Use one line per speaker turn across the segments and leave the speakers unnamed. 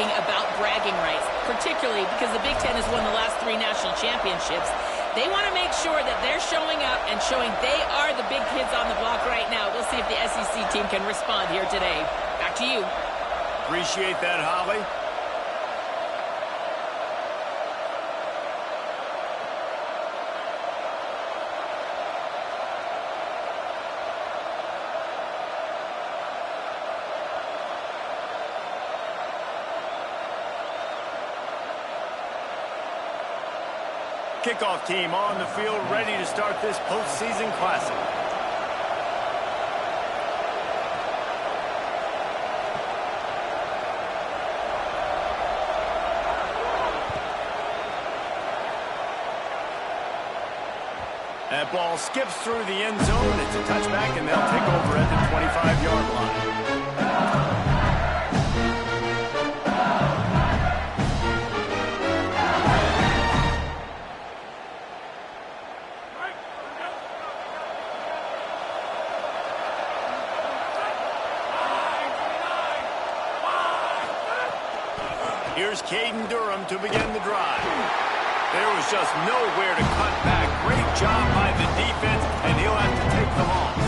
talking about bragging rights, particularly because the Big Ten has won the last 3 national championships. They want to make sure that they're showing up and showing they are the big kids on the block right now. We'll see if the SEC team can respond here today. Back to you.
Appreciate that, Holly. Kickoff team on the field, ready to start this postseason classic. That ball skips through the end zone. It's a touchback, and they'll take over at the 25-yard line. Here's Caden Durham to begin the drive. There was just nowhere to cut back. Great job by the defense, and he'll have to take the loss.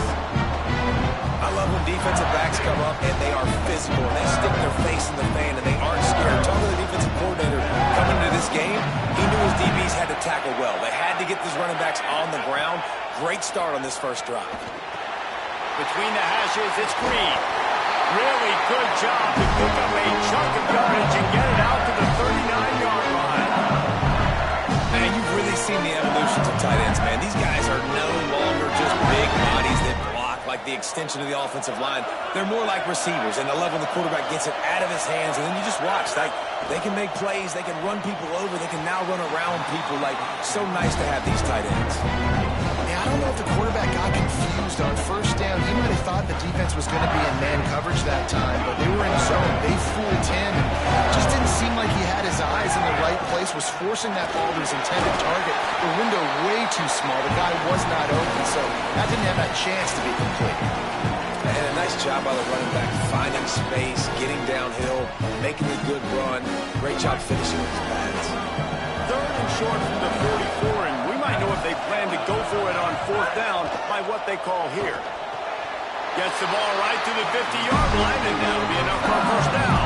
I love when defensive backs come up and they are physical, and they stick their face in the fan, and they aren't scared. Talking to the defensive coordinator coming into this game, he knew his DBs had to tackle well. They had to get these running backs on the ground. Great start on this first drive.
Between the hashes, it's Green. Really good job to pick up a chunk of yardage and get it out to the 39-yard line.
Man, you've really seen the evolutions of tight ends, man. These guys are no longer just big bodies that block like the extension of the offensive line. They're more like receivers, and I love when the quarterback gets it out of his hands, and then you just watch. Like, they can make plays, they can run people over, they can now run around people. Like, so nice to have these tight ends.
I don't know if the quarterback got confused on first down. He might have thought the defense was going to be in man coverage that time, but they were in zone. They fooled him. It just didn't seem like he had his eyes in the right place, was forcing that ball to his intended target. The window way too small. The guy was not open, so that didn't have that chance to be complete.
And a nice job by the running back, finding space, getting downhill, making a good run. Great job finishing with his pads.
3rd and short from the 44, and we might know if they plan to go for it on 4th down by what they call here. Gets the ball right to the 50-yard line, and that'll be enough for a first down.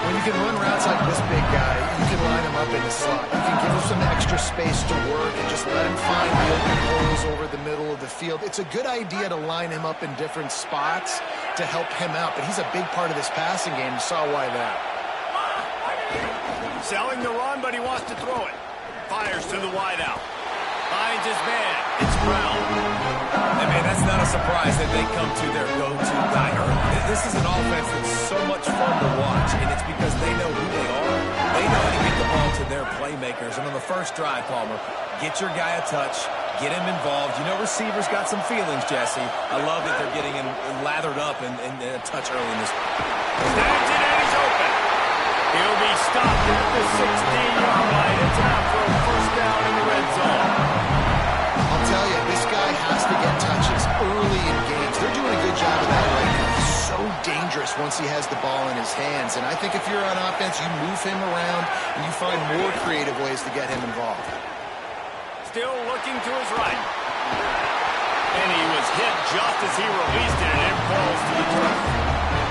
When you can run routes like this big guy, you can line him up in the slot. You can give him some extra space to work and just let him find the open holes over the middle of the field. It's a good idea to line him up in different spots to help him out, but he's a big part of this passing game. You saw why that.
Selling the run, but he wants to throw it. Fires to the wideout. Finds his man. It's Brown.
And man, that's not a surprise that they come to their go-to guy early. This is an offense that's so much fun to watch, and it's because they know who they are. They know how to get the ball to their playmakers. And on the first drive, Palmer, get your guy a touch, get him involved. You know receivers got some feelings, Jesse. I love that they're getting him lathered up and a touch early in this one.
Snags it, and he's open. He'll be stopped at the 16-yard line. It's enough for a first down in the red zone.
I'll tell you, this guy has to get touches early in games. They're doing a good job of that right now. He's so dangerous once he has the ball in his hands. And I think if you're on offense, you move him around and you find more creative ways to get him involved.
Still looking to his right. And he was hit just as he released it, and it falls to the turf.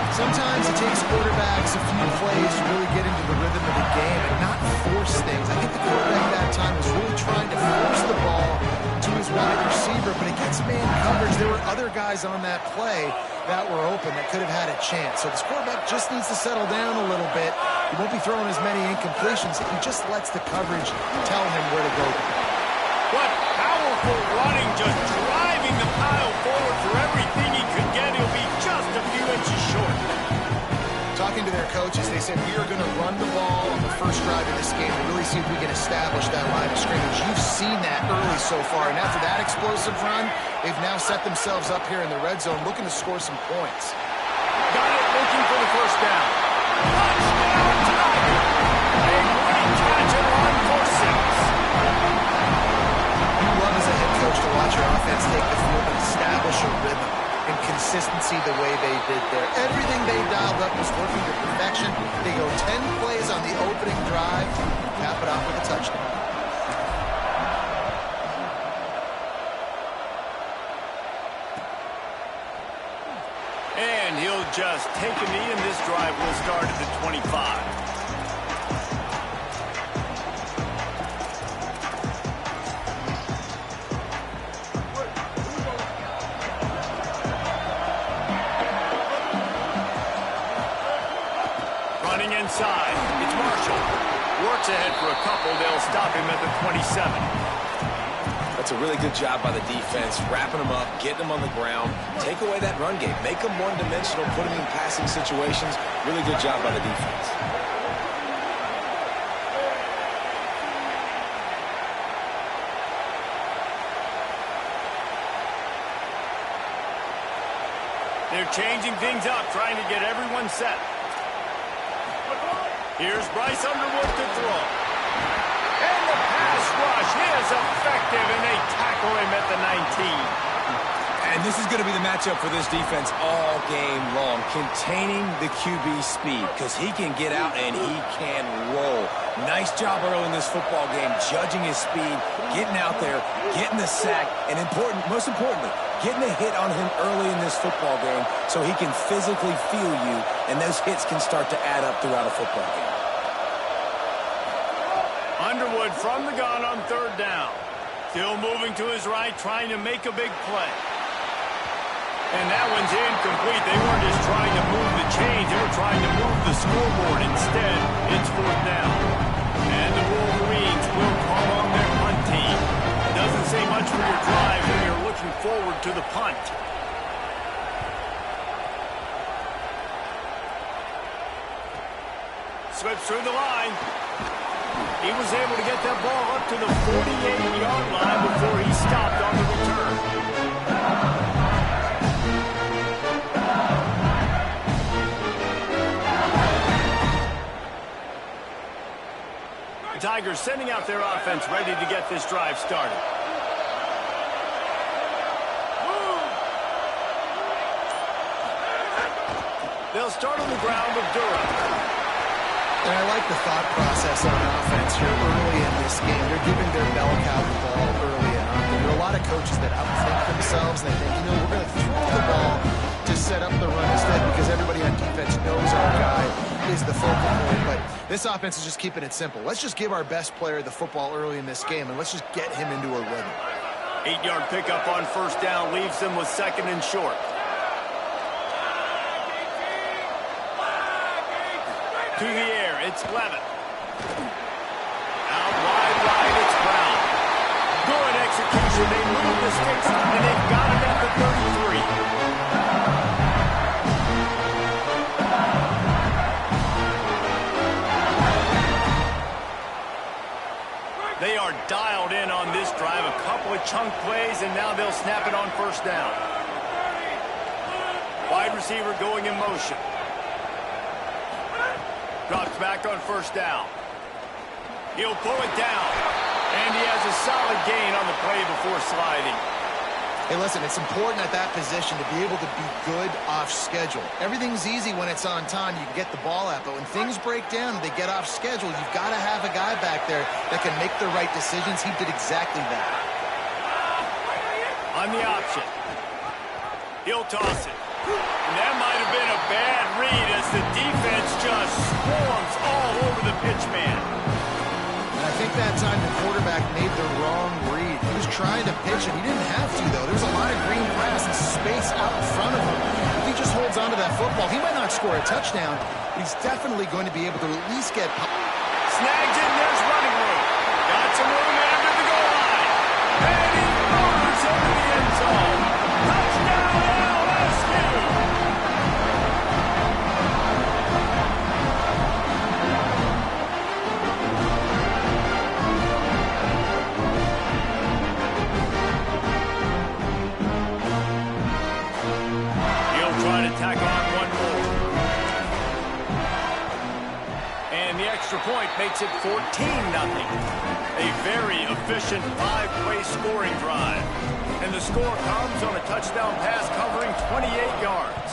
Sometimes it takes quarterbacks a few plays to really get into the rhythm of the game and not force things. I think the quarterback that time was really trying to force the ball to his wide receiver, but against man coverage, there were other guys on that play that were open that could have had a chance. So this quarterback just needs to settle down a little bit. He won't be throwing as many incompletions if he just lets the coverage tell him where to go.
What powerful running, just driving the pile forward for everything he could get. He'll be just a few inches short.
Talking to their coaches, they said, we are going to run the ball on the first drive of this game and really see if we can establish that line of scrimmage. You've seen that early so far, and after that explosive run, they've now set themselves up here in the red zone looking to score some points.
Got it, looking for the first down. Touchdown, Tiger! A great catch and run for 6.
You love as a head coach to watch your offense take the field and establish a rhythm. and consistency the way they did there. Everything they dialed up was working to perfection. They go 10 plays on the opening drive, cap it off with a touchdown.
And he'll just take a knee, and this drive will start at the 25. Running inside, it's Marshall. Works ahead for a couple. They'll stop him at the 27.
That's a really good job by the defense, wrapping them up, getting them on the ground. Take away that run game. Make them one-dimensional, put them in passing situations. Really good job by the defense.
They're changing things up, trying to get everyone set. Here's Bryce Underwood to throw. And the pass rush is effective, and they tackle him at the 19.
And this is going to be the matchup for this defense all game long, containing the QB speed, because he can get out and he can roll. Nice job early in this football game, judging his speed, getting out there, getting the sack, and most importantly, getting a hit on him early in this football game so he can physically feel you, and those hits can start to add up throughout a football game.
Underwood from the gun on third down. Still moving to his right, trying to make a big play. And that one's incomplete. They weren't just trying to move the chains. They were trying to move the scoreboard. Instead, it's fourth down. And the Wolverines will call on their punt team. It doesn't say much for your drive when you're looking forward to the punt. Slips through the line. He was able to get that ball up to the 48-yard line before he stopped on the return. The Tigers sending out their offense ready to get this drive started. They'll start on the ground with Durham.
And I like the thought process on offense here early in this game. They're giving their bell cow the ball early on. There are a lot of coaches that outthink themselves. They think, we're going to throw the ball to set up the run instead because everybody on defense knows our guy is the focal point. But this offense is just keeping it simple. Let's just give our best player the football early in this game, and let's just get him into a rhythm.
8-yard pickup on first down leaves them with second and short. To the air, it's Levitt. Out wide, it's Brown. Good execution. They move the sticks, and they've got it at the 33. They are dialed in on this drive. A couple of chunk plays, and now they'll snap it on first down. Wide receiver going in motion. Drops back on first down. He'll pull it down. And he has a solid gain on the play before sliding.
Hey, listen, it's important at that position to be able to be good off schedule. Everything's easy when it's on time. You can get the ball out. But when things break down and they get off schedule, you've got to have a guy back there that can make the right decisions. He did exactly that.
On the option. He'll toss it. And that might have been a bad read as the defense just swarms all over the pitch man.
And I think that time the quarterback made the wrong read. He was trying to pitch it. He didn't have to, though. There's a lot of green grass and space out in front of him. If he just holds onto that football, he might not score a touchdown, but he's definitely going to be able to at least get...
Snagged in, there's running room. Got some room after the goal line. And he moves into the end zone. Touchdown, LSU! Try to tack on one more. And the extra extra point makes it 14-0. A very efficient 5-play scoring drive. And the score comes on a touchdown pass covering 28 yards.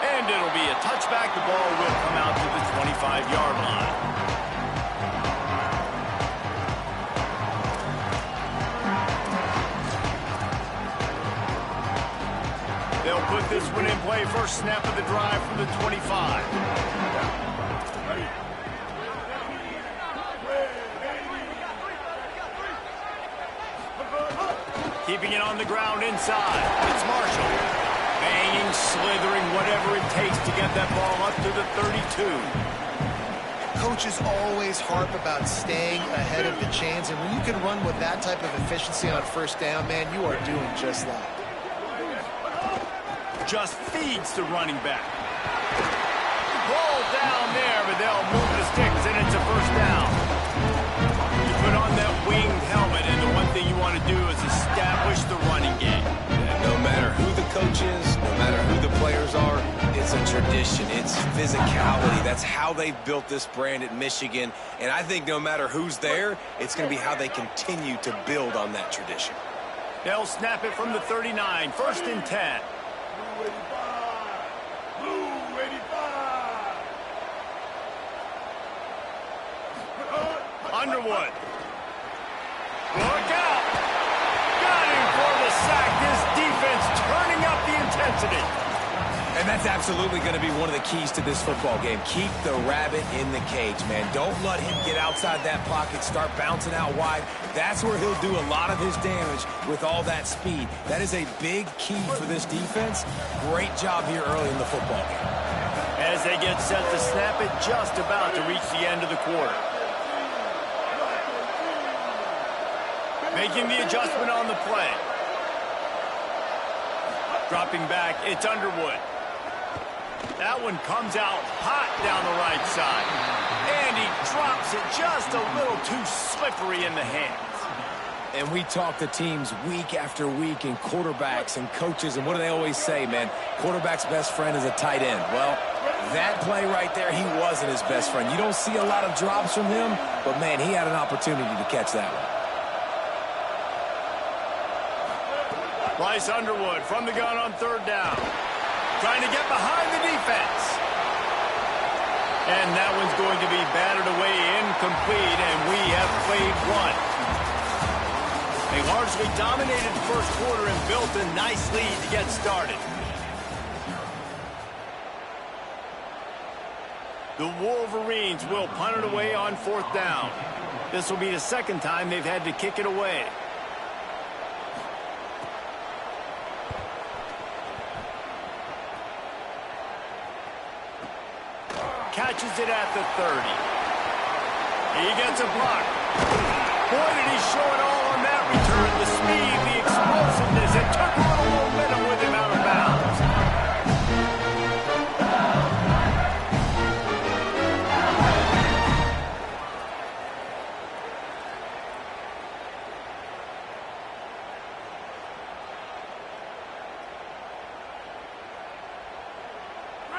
And it'll be a touchback. The ball will come out to the 25-yard line. They'll put this one in play. First snap of the drive from the 25. Keeping it on the ground inside. It's Marshall. Banging, slithering, whatever it takes to get that ball up to the 32.
Coaches always harp about staying ahead of the chains, and when you can run with that type of efficiency on first down, man, you are doing just that.
Just feeds the running back. Ball down there, but they'll move the sticks, and it's a first down. You put on that winged helmet, and the one thing you want to do is establish the running game.
No matter who the coach is, no matter who the players are, it's a tradition. It's physicality. That's how they've built this brand at Michigan. And I think no matter who's there, it's going to be how they continue to build on that tradition.
They'll snap it from the 39, first and 10. Underwood. Look out. Got him for the sack. This defense turning up the intensity.
And that's absolutely going to be one of the keys to this football game. Keep the rabbit in the cage, man. Don't let him get outside that pocket, start bouncing out wide. That's where he'll do a lot of his damage with all that speed. That is a big key for this defense. Great job here early in the football game.
As they get set to snap it, just about to reach the end of the quarter. Making the adjustment on the play. Dropping back, it's Underwood. That one comes out hot down the right side. And he drops it just a little too slippery in the hands.
And we talk to teams week after week and quarterbacks and coaches, and what do they always say, man? Quarterback's best friend is a tight end. Well, that play right there, he wasn't his best friend. You don't see a lot of drops from him, but, man, he had an opportunity to catch that one.
Bryce Underwood from the gun on third down. Trying to get behind the defense. And that one's going to be batted away, incomplete, and we have played one. They largely dominated the first quarter and built a nice lead to get started. The Wolverines will punt it away on fourth down. This will be the second time they've had to kick it away. Catches it at the 30. He gets a block. Boy, did he show it all on that return. The speed, the explosiveness. It took a little momentum with him out of bounds.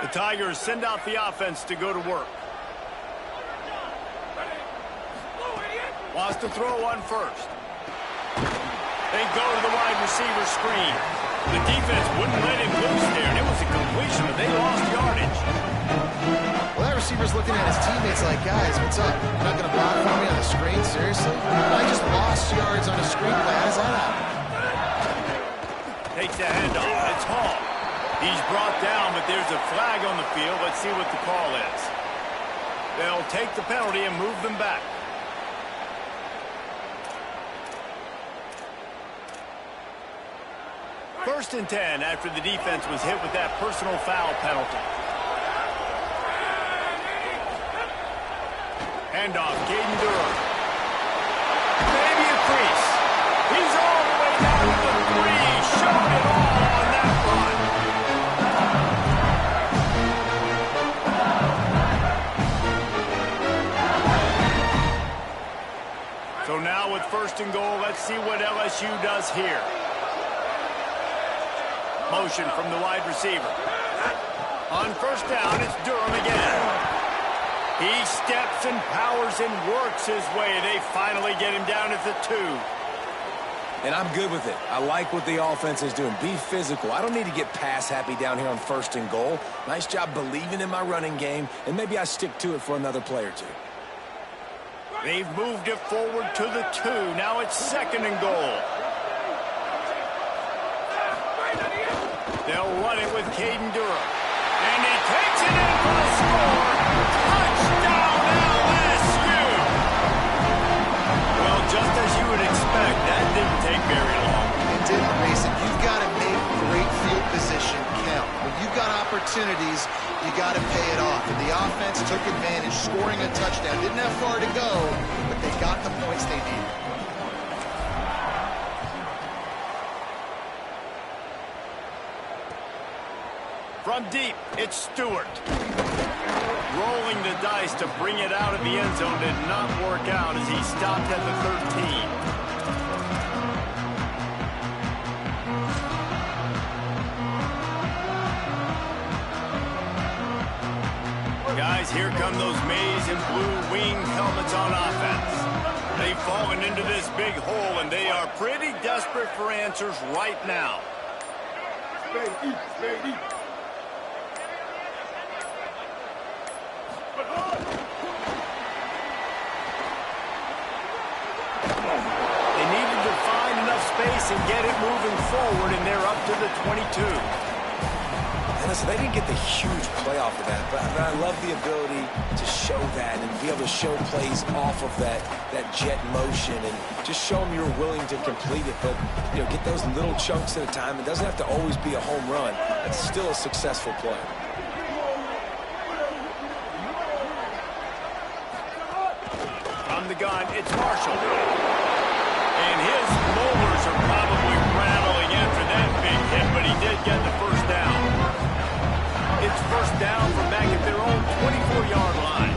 The Tigers send out the offense to go to work. Wants to throw on first. They go to the wide receiver screen. The defense wouldn't let him loose there, and it was a completion, but they lost yardage.
Well, that receiver's looking at his teammates like, guys, what's up? You're not going to block for me on the screen? Seriously? I just lost yards on a screen play. How does that happen?
Takes the handoff. It's Hall. He's brought down, but there's a flag on the field. Let's see what the call is. They'll take the penalty and move them back. First and 10 after the defense was hit with that personal foul penalty. Handoff, Caden Durham. Maybe a crease. He's all the way down to the 3. Showing it all on that run. So now with first and goal, let's see what LSU does here. Motion from the wide receiver. On first down, it's Durham again. He steps and powers and works his way. They finally get him down at the 2.
And I'm good with it. I like what the offense is doing. Be physical. I don't need to get pass happy down here on 1st and goal. Nice job believing in my running game, and maybe I stick to it for another play or 2.
They've moved it forward to the 2. Now it's 2nd and goal. They'll run it with Caden Durham. And he takes it in for the score. Touchdown, LSU! Well, just as you would expect, that didn't take very long.
It didn't, Mason. You've got to make great field position count. When you've got opportunities, you got to pay it off. And the offense took advantage, scoring a touchdown. Didn't have far to go, but they got the points they needed.
From deep, it's Stewart. Rolling the dice to bring it out of the end zone did not work out as he stopped at the 13. Guys, here come those maize and blue wing helmets on offense. They've fallen into this big hole, and they are pretty desperate for answers right now. They needed to find enough space and get it moving forward, and they're up to the 22.
And listen, they didn't get the huge play off of that, but I love the ability to show that and be able to show plays off of that jet motion and just show them you're willing to complete it. But, you know, get those little chunks at a time. It doesn't have to always be a home run. It's still a successful play.
From the gun, it's Marshall. And his molars are probably rattling after that big hit, but he did get the first down. It's first down from back at their own 24-yard line.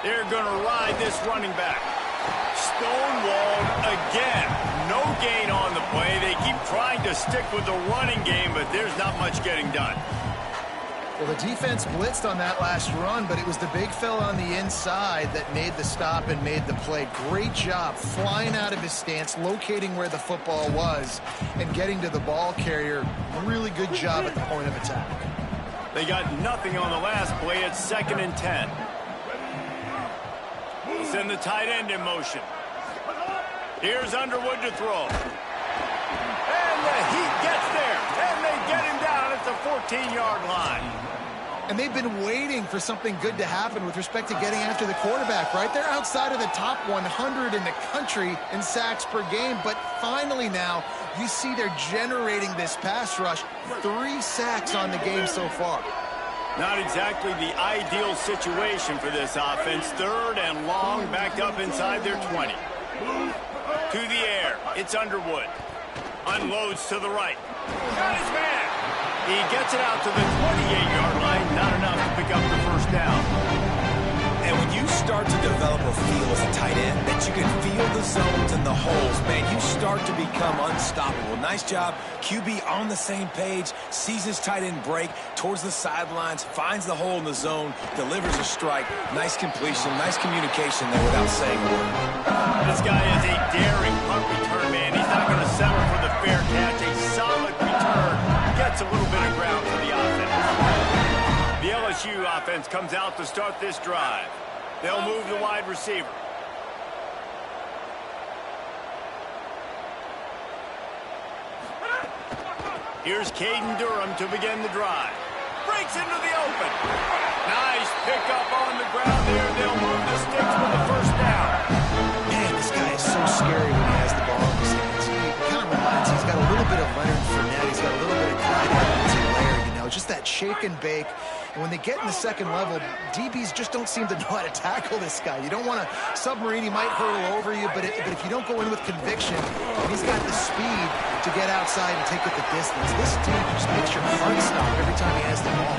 They're going to ride this running back. Stonewalled again. No gain on the play. They keep trying to stick with the running game, but there's not much getting done.
Well, the defense blitzed on that last run, but it was the big fella on the inside that made the stop and made the play. Great job flying out of his stance, locating where the football was, and getting to the ball carrier. Really good job at the point of attack.
They got nothing on the last play. It's 2nd and 10. We'll send the tight end in motion. Here's Underwood to throw. And the heat gets there. And they get him down at the 14-yard line.
And they've been waiting for something good to happen with respect to getting after the quarterback, right? They're outside of the top 100 in the country in sacks per game, but finally now you see they're generating this pass rush. 3 sacks on the game so far.
Not exactly the ideal situation for this offense. 3rd and long, back up inside their 20. To the air, it's Underwood. Unloads to the right. Got his man. He gets it out to the 28-yard line. Not enough to pick up the first down.
And when you start to develop a feel as a tight end, that you can feel the zones and the holes, man, you start to become unstoppable. Nice job. QB on the same page, sees his tight end break towards the sidelines, finds the hole in the zone, delivers a strike. Nice completion, nice communication there without saying a word.
This guy is a daring punt return, man. He's not going to settle for the fair catch. A solid return. Gets a little bit of ground for the offense. The LSU offense comes out to start this drive. They'll move the wide receiver. Here's Caden Durham to begin the drive. Breaks into the open. Nice pickup on the ground there. They'll move the sticks for the first down.
Man, this guy is so scary when he has the ball in his hands. He kind of reminds me, he's got a little bit of Leonard Fournette. He's got a little bit of Clyde Edwards-Helaire, you know, just that shake and bake. And when they get in the second level, DBs just don't seem to know how to tackle this guy. You don't want to submarine. He might hurtle over you, but if you don't go in with conviction, and he's got the speed to get outside and take it the distance, this dude just makes your heart stop every time he has the ball.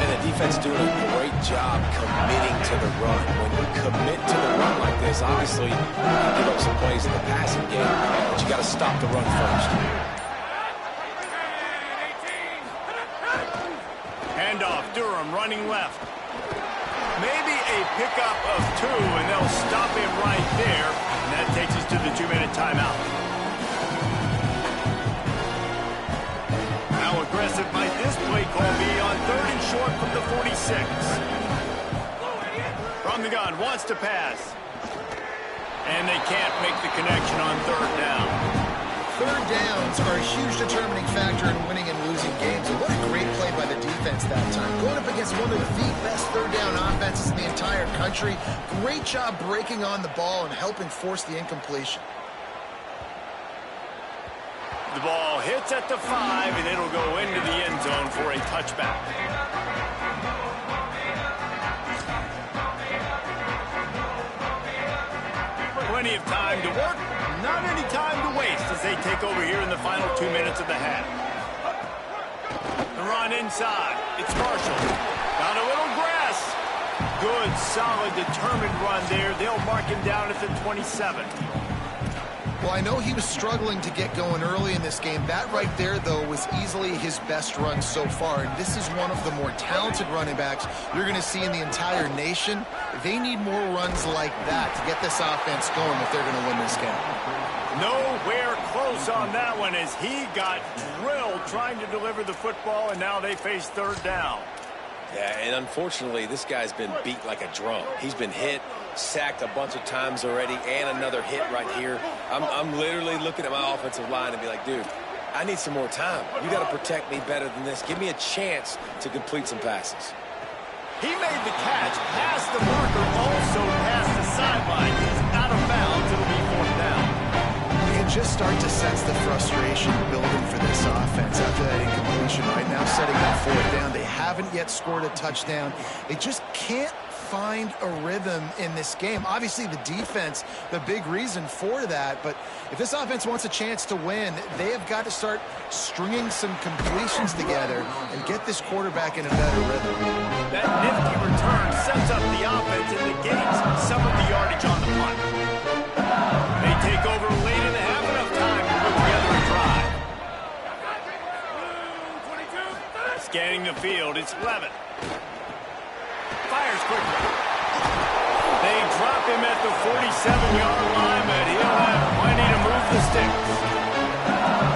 And the defense doing a great job committing to the run. When you commit to the run like this, obviously you can give up some plays in the passing game, but you got to stop the run first.
Handoff, Durham running left. Maybe a pickup of 2, and they'll stop him right there. And that takes us to the 2-minute timeout. How aggressive might this play call be on 3rd and short from the 46? From the gun, wants to pass. And they can't make the connection on 3rd down.
3rd downs are a huge determining factor in winning and losing games. And what a great play by the defense that time. Going up against one of the best 3rd down offenses in the entire country. Great job breaking on the ball and helping force the incompletion.
The ball hits at the 5, and it'll go into the end zone for a touchback. Plenty of time to work, not any time to waste as they take over here in the final 2 minutes of the half. The run inside. It's Marshall. Got a little grass. Good, solid, determined run there. They'll mark him down at the 27.
Well, I know he was struggling to get going early in this game. That right there, though, was easily his best run so far. And this is one of the more talented running backs you're going to see in the entire nation. They need more runs like that to get this offense going if they're going to win this game.
Nowhere close on that one as he got drilled trying to deliver the football, and now they face 3rd down.
Yeah, and unfortunately, this guy's been beat like a drum. He's been hit, sacked a bunch of times already, and another hit right here. I'm literally looking at my offensive line and be like, dude, I need some more time. You got to protect me better than this. Give me a chance to complete some passes.
He made the catch, past the marker, also past the sideline. He's out of bounds. It'll be 4th down.
You can just start to sense the frustration building for this offense after that incompletion. Right now, setting up 4th down. They haven't yet scored a touchdown. They just can't find a rhythm in this game. Obviously, the defense, the big reason for that. But if this offense wants a chance to win, they have got to start stringing some completions together and get this quarterback in a better rhythm.
That nifty return sets up the offense and negates some of the yardage on the punt. They take over late in the half, enough time to put together a drive. Scanning the field, it's Levitt. Fires quickly. They drop him at the 47-yard line, but he'll have plenty to move the sticks.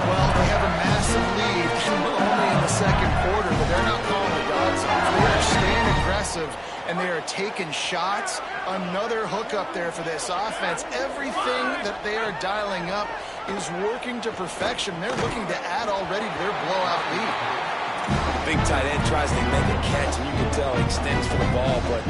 Well, they have a massive lead only in the second quarter, but they're not calling the dogs off. They are staying aggressive, and they are taking shots. Another hookup there for this offense. Everything that they are dialing up is working to perfection. They're looking to add already to their blowout lead.
Big tight end tries to make a catch, and you can tell he extends for the ball, but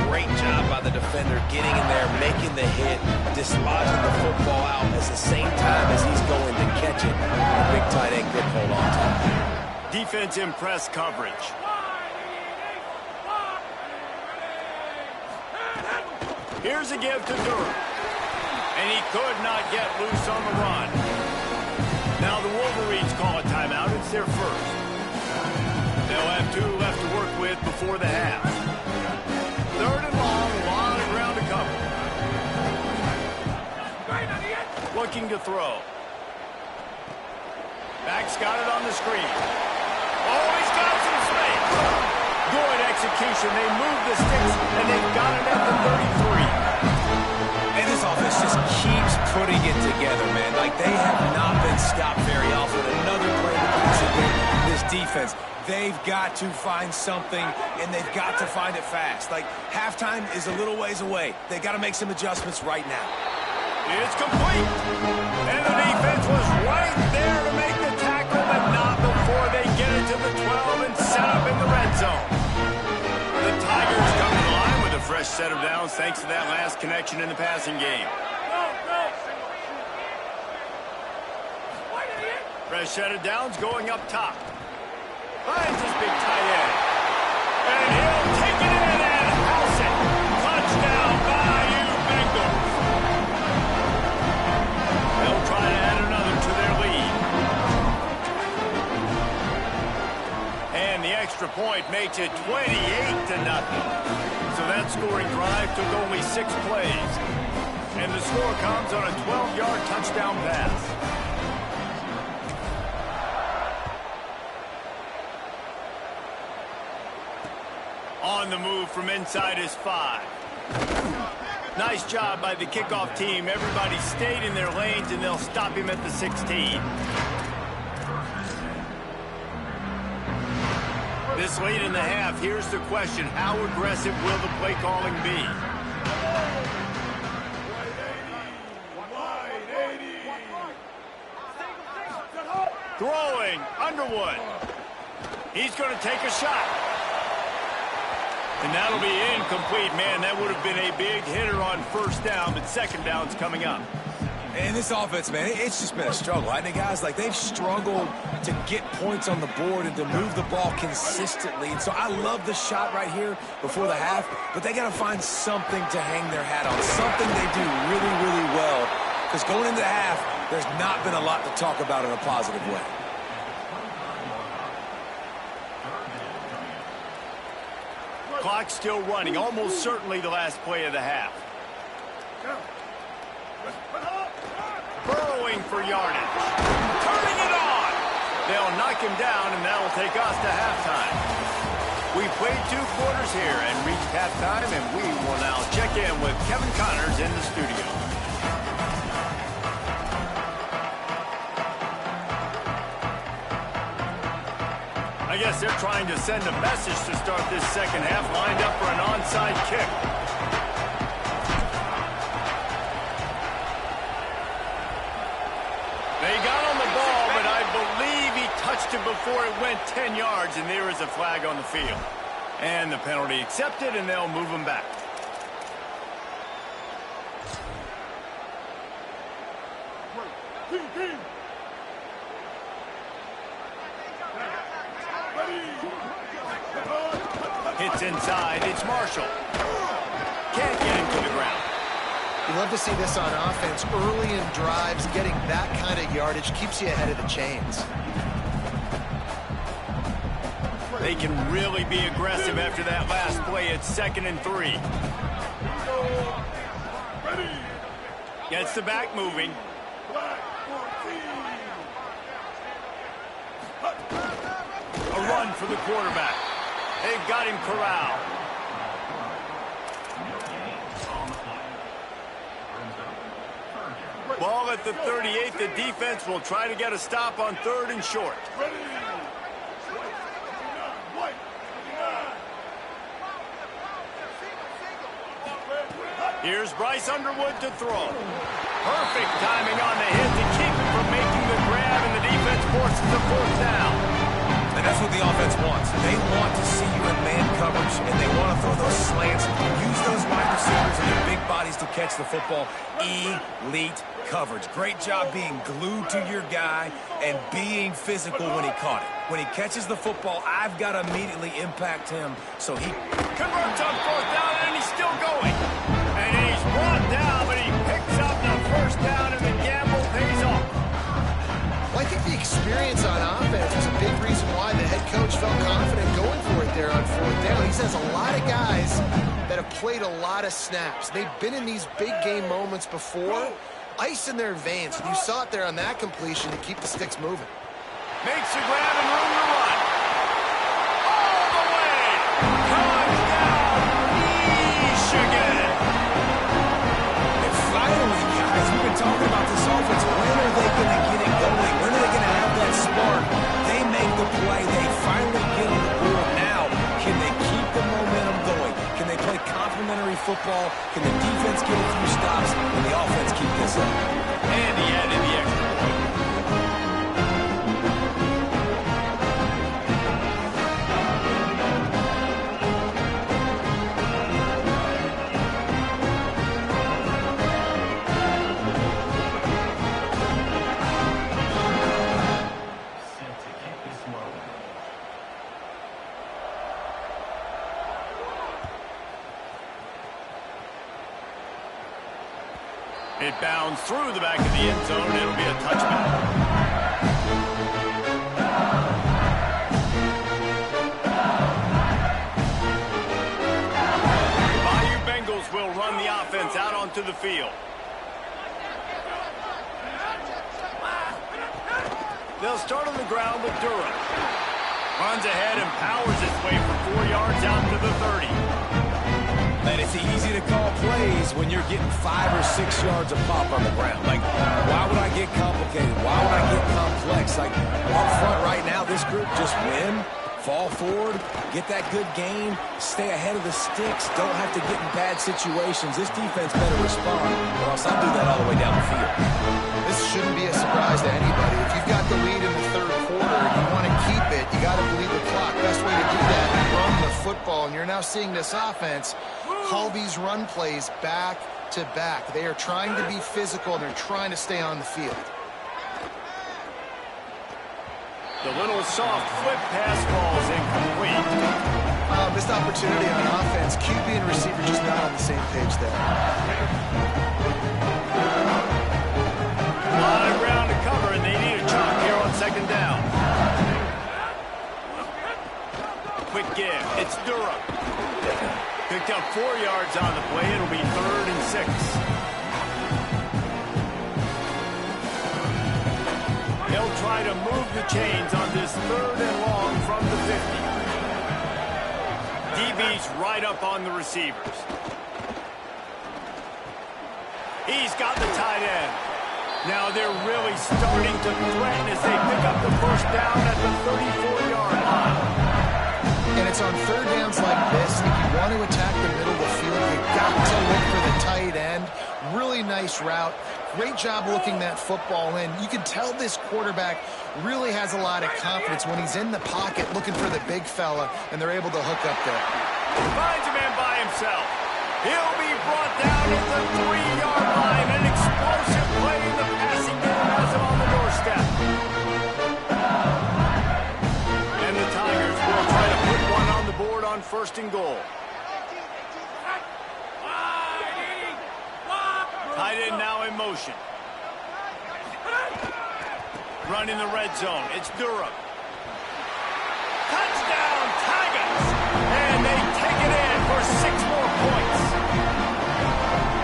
great job by the defender getting in there, making the hit, dislodging the football out at the same time as he's going to catch it. The big tight end couldn't hold on to it.
Defense in press coverage. Here's a give to Durham. And he could not get loose on the run. Now the Wolverines call a timeout. It's their first. They'll have 2 left to work with before the half. 3rd and long, a lot of ground to cover. Looking to throw. Back's got it on the screen. Oh, he's got some space. Good execution. They move the sticks, and they've got it at the 33.
And this offense just keeps putting it together, man. Like, they have not been stopped very often. Another play to this defense. They've got to find something, and they've got to find it fast. Like, halftime is a little ways away. They got to make some adjustments right now.
It's complete. And the defense was right there to make the tackle, but not before they get it to the 12 and set up in the red zone. The Tigers come to the line with a fresh set of downs thanks to that last connection in the passing game. Fresh set of downs going up top. Finds his big tight end. And he'll take it in and house it. Touchdown, Bayou Bengals. They'll try to add another to their lead. And the extra point makes it 28-0. So that scoring drive took only 6 plays. And the score comes on a 12-yard touchdown pass. On the move from inside his 5. Nice job by the kickoff team. Everybody stayed in their lanes, and they'll stop him at the 16. This late in the half, here's the question. How aggressive will the play calling be? Throwing, Underwood. He's going to take a shot. And that'll be incomplete. Man, that would have been a big hitter on first down, but second down's coming up.
And this offense, man, it's just been a struggle. I think guys, like, they've struggled to get points on the board and to move the ball consistently. And so I love the shot right here before the half, but they got to find something to hang their hat on, something they do really, really well. Because going into the half, there's not been a lot to talk about in a positive way.
Clock's still running, almost certainly the last play of the half. Burrowing for yardage. Turning it on. They'll knock him down, and that'll take us to halftime. We played 2 quarters here and reached halftime, and we will now check in with Kevin Connors in the studio. I guess they're trying to send a message to start this second half, lined up for an onside kick. They got on the ball, but I believe he touched it before it went 10 yards, and there is a flag on the field. And the penalty accepted, and they'll move him back. Hits inside. It's Marshall. Can't get him to the ground.
You love to see this on offense. Early in drives, getting that kind of yardage keeps you ahead of the chains.
They can really be aggressive after that last play. It's 2nd and 3. Gets the back moving. A run for the quarterback. They've got him corralled. Ball at the 38. The defense will try to get a stop on 3rd and short. Here's Bryce Underwood to throw. Perfect timing on the hit to keep him from making the grab, and the defense forces a 4th down.
And that's what the offense wants. They want to see you in man coverage, and they want to throw those slants, use those wide receivers and their big bodies to catch the football. Elite coverage. Great job being glued to your guy and being physical when he caught it. When he catches the football, I've got to immediately impact him so he
converts on 4th down, and he's still going. And he's brought down, but he picks up the 1st down, and the gamble pays off.
Well, I think the experience on offense was a big reason why the head coach felt confident going for it there on 4th down. He says a lot of guys that have played a lot of snaps. They've been in these big game moments before. Ice in their veins. And you saw it there on that completion to keep the sticks moving.
Makes the grab and room to run. All the way. Touchdown, Michigan.
And finally, guys, we've been talking about this offense. When are they going to get it going? When are they going to have that spark? They make the play. They finally get on the board. Now, can they keep the momentum going? Can they play complementary football? Can the defense get a few stops and the offense keep this up?
And he added the extra point. it bounds through the back of the end zone. It'll be a touchback. Will run the offense out onto the field. They'll start on the ground with Durham. Runs ahead and powers his way for 4 yards out to the 30.
And it's easy to call plays when you're getting 5 or 6 yards a pop on the ground. Like, why would I get complicated? Why would I get complex? Like, up front right now, this group just win. Fall forward, get that good gain, stay ahead of the sticks, don't have to get in bad situations. This defense better respond, or else I'll do that all the way down the field.
This shouldn't be a surprise to anybody. If you've got the lead in the third quarter and you want to keep it, you got to bleed the clock. Best way to do that is run the football, and you're now seeing this offense call these run plays back to back. They are trying to be physical, and they're trying to stay on the field.
The little soft flip pass falls incomplete.
Missed opportunity on offense. QB and receiver just not on the same page there.
A lot of ground to cover, and they need a chunk here on second down. Quick give. It's Durham. Picked up 4 yards on the play. It'll be 3rd and 6. They'll try to move the chains on this 3rd and long from the 50. DB's right up on the receivers. He's got the tight end. Now they're really starting to threaten as they pick up the first down at the 34-yard line.
And it's on third downs like this. If you want to attack the middle of the field, you got to look for the tight end. Really nice route. Great job looking that football in. You can tell this quarterback really has a lot of confidence when he's in the pocket looking for the big fella, and they're able to hook up there.
Finds a man by himself. He'll be brought down at the 3-yard line. An explosive play in the passing game has him on the doorstep. And the Tigers will try to put one on the board on 1st and goal. Tight end now in motion. Run in the red zone. It's Durham. Touchdown, Tigers! And they take it in for 6 more points.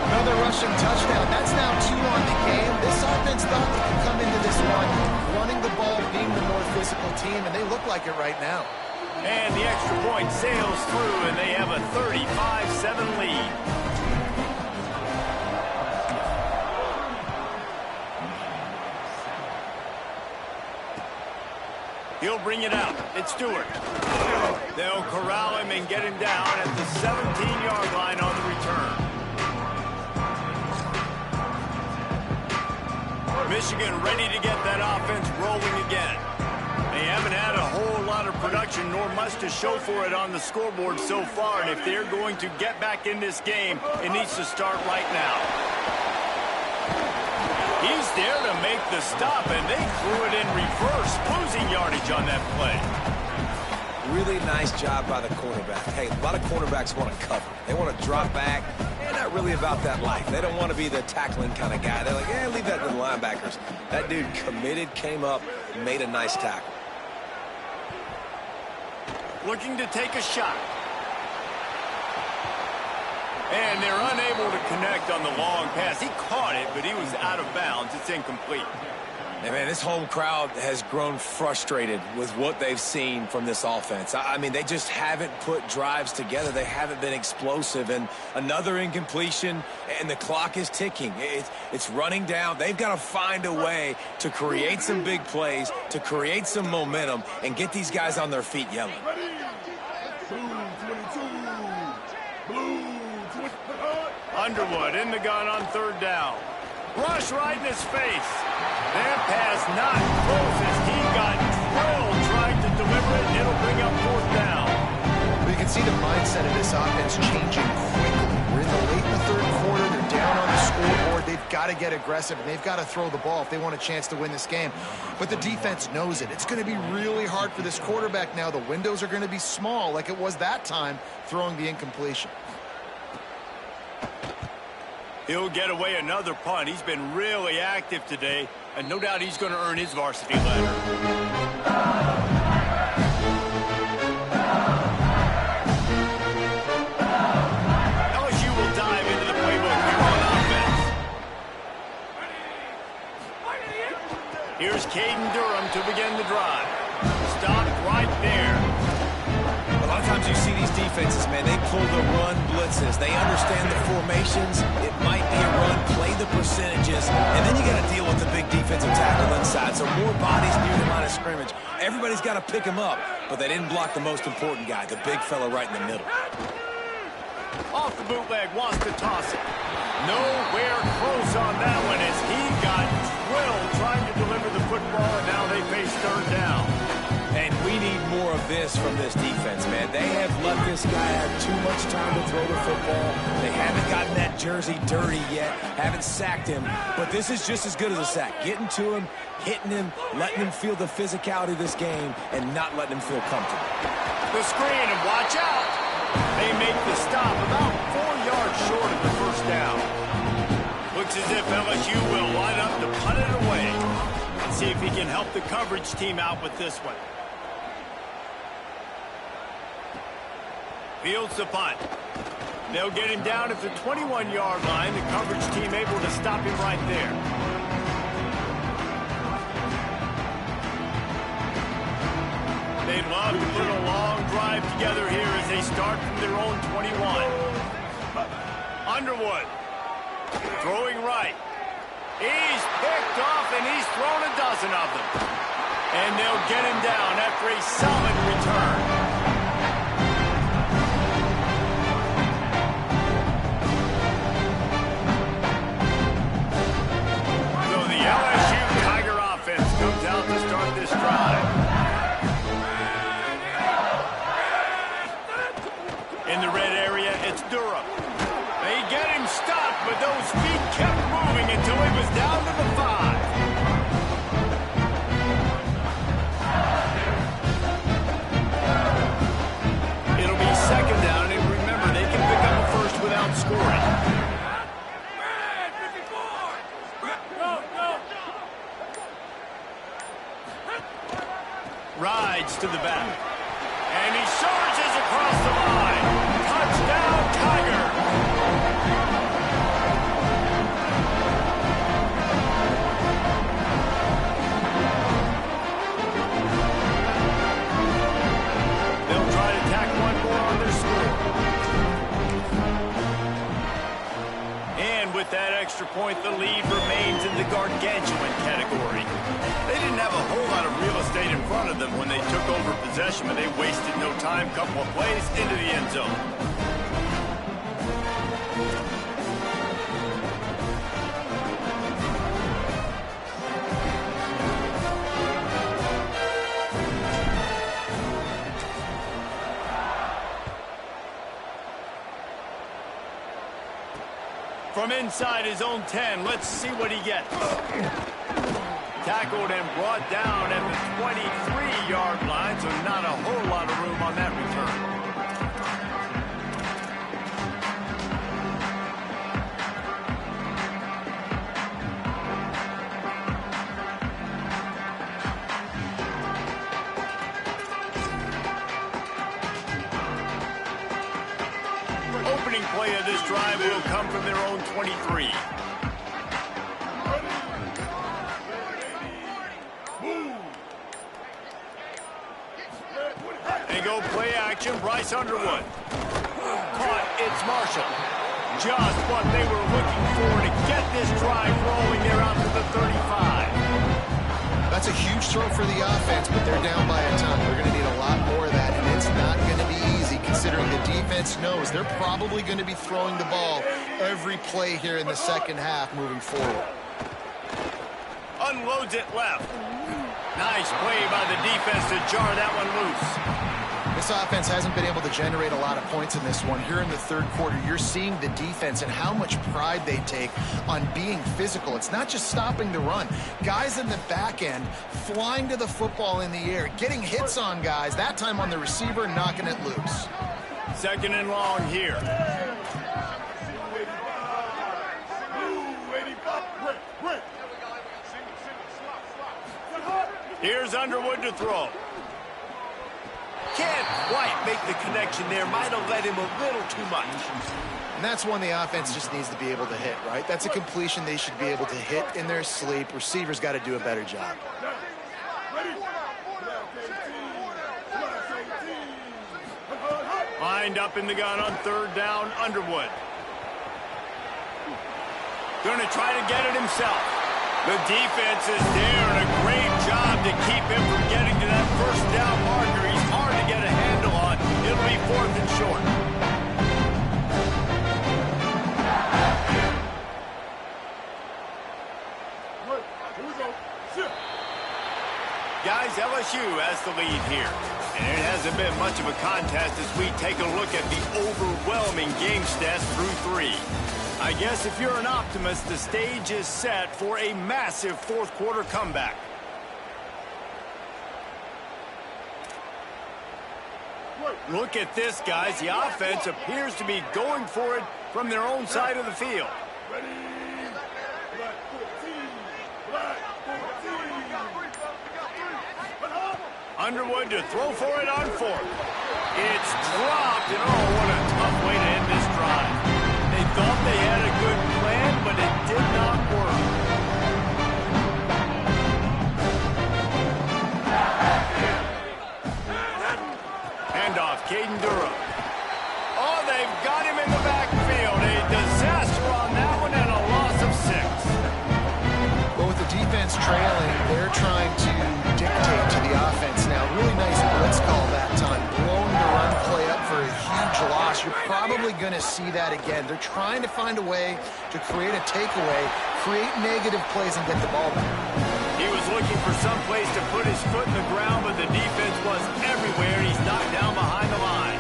Another rushing touchdown. That's now 2 on the game. This offense thought they could come into this one running the ball, being the more physical team, and they look like it right now.
And the extra point sails through, and they have a 35-7 lead. He'll bring it out. It's Stewart. They'll corral him and get him down at the 17-yard line on the return. Michigan ready to get that offense rolling again. They haven't had a whole lot of production, nor much to show for it on the scoreboard so far, and if they're going to get back in this game, it needs to start right now. He's there to make the stop, and they threw it in reverse, losing yardage on that play.
Really nice job by the cornerback. Hey, a lot of cornerbacks want to cover. They want to drop back. They're not really about that life. They don't want to be the tackling kind of guy. They're like, yeah, leave that to the linebackers. That dude committed, came up, made a nice tackle.
Looking to take a shot. And they're unable to connect on the long pass. He caught it, but he was out of bounds. It's incomplete.
Hey, man, this home crowd has grown frustrated with what they've seen from this offense. I mean, they just haven't put drives together. They haven't been explosive. And another incompletion, and the clock is ticking. It's running down. They've got to find a way to create some big plays, to create some momentum, and get these guys on their feet yelling.
Underwood in the gun on 3rd down. Rush right in his face. That pass not close as he got drilled trying to deliver it. It'll bring up 4th down.
But you can see the mindset of this offense changing quickly. We're in the late in the 3rd quarter. They're down on the scoreboard. They've got to get aggressive, and they've got to throw the ball if they want a chance to win this game. But the defense knows it. It's going to be really hard for this quarterback now. The windows are going to be small like it was that time throwing the incompletion.
He'll get away another punt. He's been really active today, and no doubt he's going to earn his varsity letter. LSU will dive into the playbook here on offense. Here's Caden Durham to begin the drive. Stop right there.
A lot of times you see these defenses, man, they pull the run blitzes. They understand the formations. It might be a run, play the percentages, and then you got to deal with the big defensive tackle inside. So more bodies near the line of scrimmage. Everybody's got to pick him up, but they didn't block the most important guy, the big fella right in the middle.
Off the bootleg, wants to toss it. Nowhere close on that one as he got drilled trying to deliver the football, and now they face third down.
And we need more of this from this defense, man. They have let this guy have too much time to throw the football. They haven't gotten that jersey dirty yet, haven't sacked him. But this is just as good as a sack. Getting to him, hitting him, letting him feel the physicality of this game, and not letting him feel comfortable.
The screen, and watch out. They make the stop about 4 yards short of the first down. Looks as if LSU will line up to punt it away. Let's see if he can help the coverage team out with this one. Fields the punt. They'll get him down at the 21-yard line. The coverage team able to stop him right there. They'd love to put a long drive together here as they start from their own 21. Underwood throwing right. He's picked off and he's thrown a dozen of them. And they'll get him down after a solid return. Comes out to start this drive. In the red area, it's Durham. They get him stopped, but those feet kept moving until he was down to the 5. It'll be second down, and remember, they can pick up a first without scoring. Rides to the back. And he surges across the line. Touchdown, Tiger. They'll try to tack one more on their score. And with that extra point, the lead remains in the gargantuan category. They didn't have a whole lot of real estate in front of them when they took over possession, but they wasted no time. Couple of plays into the end zone. From inside his own 10, let's see what he gets. Tackled and brought down at the 23-yard line, so not a whole lot of room on that return. Opening play of this drive will come from their own 23. They go play action, Bryce Underwood. Caught, it's Marshall. Just what they were looking for to get this drive rolling. They're out to the 35.
That's a huge throw for the offense, but they're down by a ton. They're going to need a lot more of that, and it's not going to be easy considering the defense knows they're probably going to be throwing the ball every play here in the second half moving forward.
Unloads it left. Nice play by the defense to jar that one loose.
This offense hasn't been able to generate a lot of points in this one. Here in the third quarter, you're seeing the defense and how much pride they take on being physical. It's not just stopping the run. Guys in the back end flying to the football in the air, getting hits on guys, that time on the receiver, knocking it loose.
Second and long here. Here's Underwood to throw. Can't quite make the connection there. Might have led him a little too much.
And that's one the offense just needs to be able to hit, right? That's a completion they should be able to hit in their sleep. Receivers got to do a better job.
Lined up in the gun on third down, Underwood. Going to try to get it himself. The defense is there, and a great job to keep him from getting to that first down marker. He's hard to get a handle on. It'll be 4th and short. Guys, LSU has the lead here. And it hasn't been much of a contest as we take a look at the overwhelming game stats through 3. I guess if you're an optimist, the stage is set for a massive fourth-quarter comeback. Look at this, guys. The offense appears to be going for it from their own side of the field. Underwood to throw for it on 4th. It's dropped, and oh, what a tough way to end this drive. They thought they had a good plan, but it did not work. Handoff, Caden Durham. Oh, they've got him in the backfield. A disaster on that one and a loss of 6.
Well, with the defense trailing, they're trying to dictate to the offense now. Really nice blitz call that time. Blowing the run play up for a huge loss. You're probably going to see that again. They're trying to find a way to create a takeaway, create negative plays, and get the ball back.
He was looking for some place to put his foot in the ground, but the defense was everywhere. He's knocked down behind the line.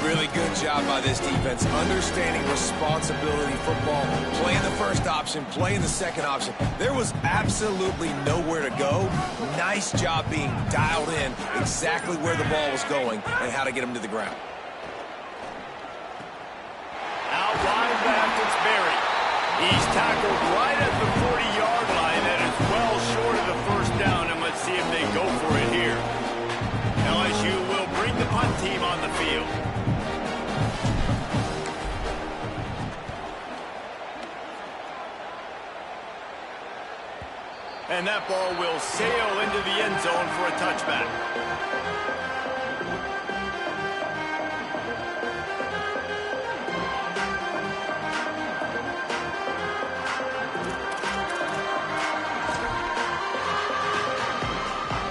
Really good job by this defense, understanding responsibility football, playing the first option, playing the second option. There was absolutely nowhere to go. Nice job being dialed in exactly where the ball was going and how to get him to the ground.
Out wide left, it's Berry. He's tackled right at the 40-yard line. That is well short of the first down, and let's see if they go for it here. LSU will bring the punt team on the field. And that ball will sail into the end zone for a touchback.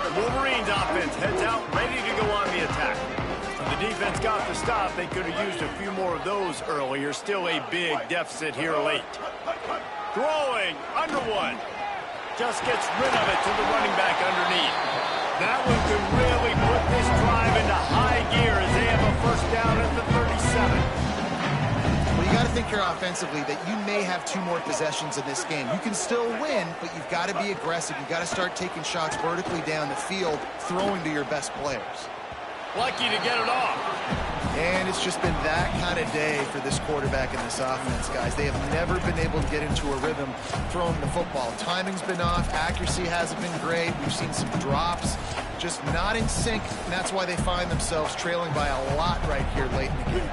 The Wolverines offense heads out, ready to go on the attack. When the defense got the stop, they could have used a few more of those earlier. Still a big deficit here late. Throwing, Underwood. Just gets rid of it to the running back underneath. That one could really put this drive into high gear as they have a first down at the 37.
Well, you got to think here offensively that you may have 2 more possessions in this game. You can still win, but you've got to be aggressive. You've got to start taking shots vertically down the field, throwing to your best players.
Lucky to get it off.
And it's just been that kind of day for this quarterback and this offense, guys. They have never been able to get into a rhythm throwing the football. Timing's been off. Accuracy hasn't been great. We've seen some drops, just not in sync, and that's why they find themselves trailing by a lot right here late in the game.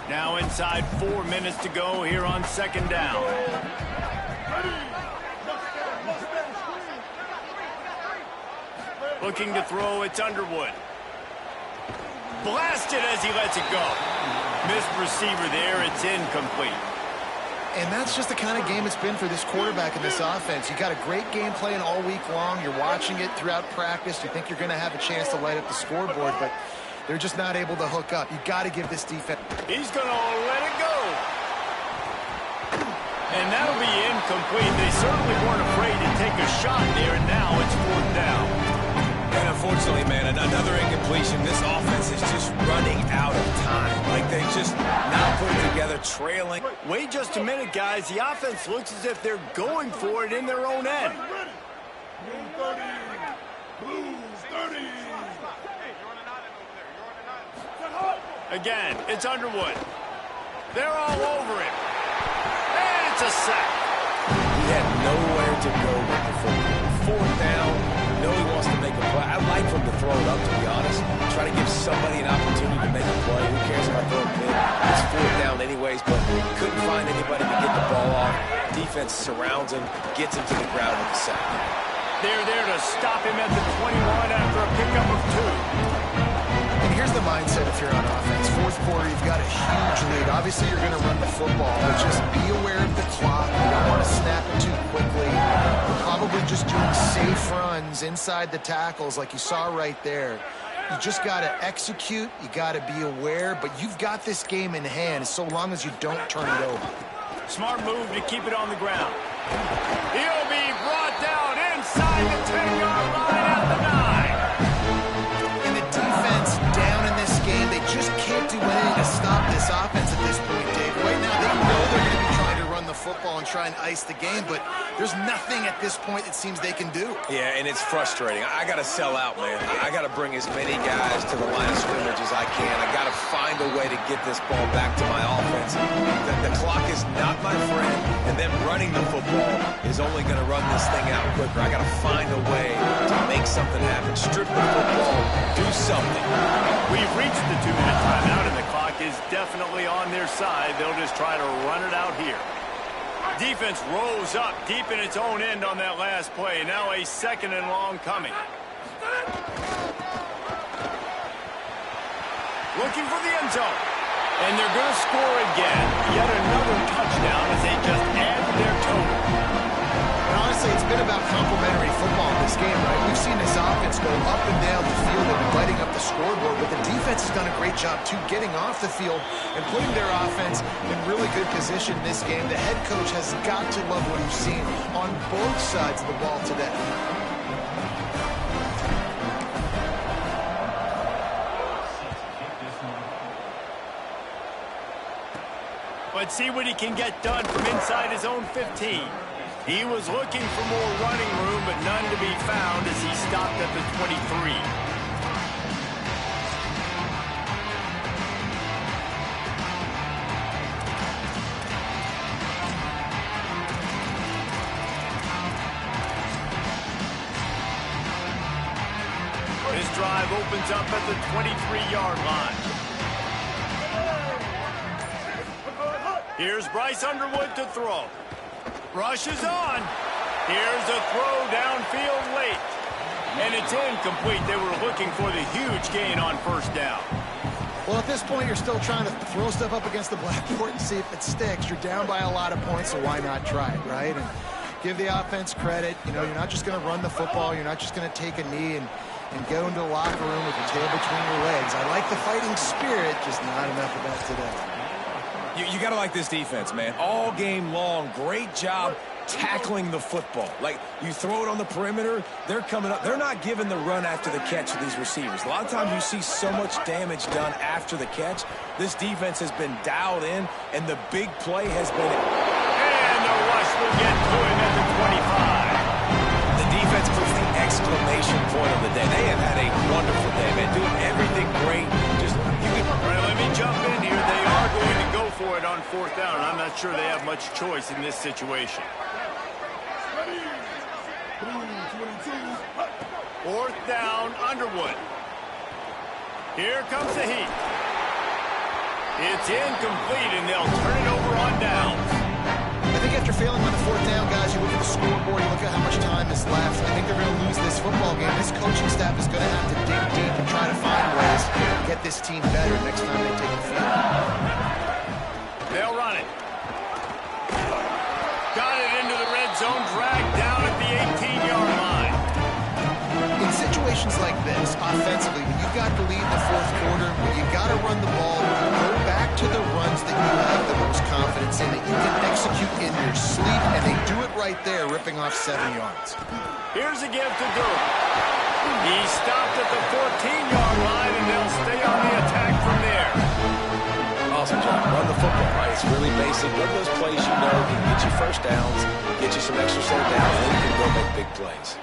Now inside 4 minutes to go here on second down. Looking to throw, it's Underwood. Blasted as he lets it go. Missed receiver there, it's incomplete.
And that's just the kind of game it's been for this quarterback and this offense. You got a great game plan all week long. You're watching it throughout practice. You think you're going to have a chance to light up the scoreboard, but they're just not able to hook up. You got to give this defense.
He's going to let it go. And that'll be incomplete. They certainly weren't afraid to take a shot there, and now it's 4th down.
And unfortunately, man, another incompletion. This offense is just running out of time. Like they just not put it together, trailing.
Wait just a minute, guys. The offense looks as if they're going for it in their own end. Again, it's Underwood. They're all over him. And it's a sack.
He had nowhere to go with the football. 4th down. No, he Well, I like for him to throw it up, to be honest. Try to give somebody an opportunity to make a play. Who cares if I throw a pin? It's fourth down anyways, but couldn't find anybody to get the ball off. Defense surrounds him, gets him to the ground with the sack.
They're there to stop him at the 21 after a pickup of 2.
And here's the mindset if you're on offense. Fourth quarter, you've got a huge lead. Obviously, you're going to run the football, but just be aware of the clock. You don't want to snap it too quickly. You're probably just doing safe runs inside the tackles like you saw right there. You just got to execute. You got to be aware, but you've got this game in hand so long as you don't turn it over.
Smart move to keep it on the ground. He'll be brought down inside the 10-yard line at the 9.
And the defense down in this game, they just can't do anything to stop this offense at this point, Dave. Right now, they know they're going to be trying to run the football and try and ice the game, but there's nothing at this point it seems they can do.
Yeah, and it's frustrating. I got to sell out, man. I got to bring as many guys to the line of scrimmage as I can. I got to find a way to get this ball back to my offense. The clock is not my friend, and them running the football is only going to run this thing out quicker. I got to find a way to make something happen. Strip the football, do something.
We've reached the 2-minute timeout, and the clock is definitely on their side. They'll just try to run it out here. Defense rose up deep in its own end on that last play. Now a 2nd and long coming. Looking for the end zone. And they're going to score again. Yet another touchdown as they just add to their total.
And honestly, it's been about complementary football in this game, right? We've seen this offense go up and down the field and lighting up the scoreboard, but the defense has done a great job, too, getting off the field and putting their offense in really good position in this game. The head coach has got to love what he's seen on both sides of the ball today.
Let's see what he can get done from inside his own 15. He was looking for more running room, but none to be found as he stopped at the 23. This drive opens up at the 23-yard line. Here's Bryce Underwood to throw. Rush is on. Here's a throw downfield late. And it's incomplete. They were looking for the huge gain on first down.
Well, at this point, you're still trying to throw stuff up against the blackboard and see if it sticks. You're down by a lot of points, so why not try it, right? And give the offense credit. You know, you're not just going to run the football. You're not just going to take a knee and go into the locker room with your tail between your legs. I like the fighting spirit, just not enough of that today.
You got to like this defense, man. All game long, great job tackling the football. Like, you throw it on the perimeter, they're coming up. They're not giving the run after the catch to these receivers. A lot of times you see so much damage done after the catch. This defense has been dialed in, and the big play has been...
And the rush will get to him at the 25.
The defense puts the exclamation point of the day. They have had a wonderful day, man. Doing everything great. Just, you can...
All right, let me jump in here. They are going to go for it on fourth down, and I'm not sure they have much choice in this situation. Fourth down, Underwood. Here comes the heat. It's incomplete, and they'll turn it over on downs.
I think after failing on the fourth down, guys, you look at the scoreboard, you look at how much time is left. I think they're going to lose this football game. This coaching staff is going to have to dig deep and try to find ways to get this team better next time they take the field.
They'll run it. Got it into the red zone, dragged down at the 18-yard line.
In situations like this, offensively, when you've got the lead in the fourth quarter, when you got to run the ball, go back to the runs that you have the most confidence in, that you can execute in your sleep, and they do it right there, ripping off 7 yards.
Here's a give to Durham. He stopped at the 14-yard line, and they'll stay on the attack from there.
Awesome job. Run the football, right? It's really basic. Run those plays you know can get you first downs, get you some extra set downs, and then you can go make big plays.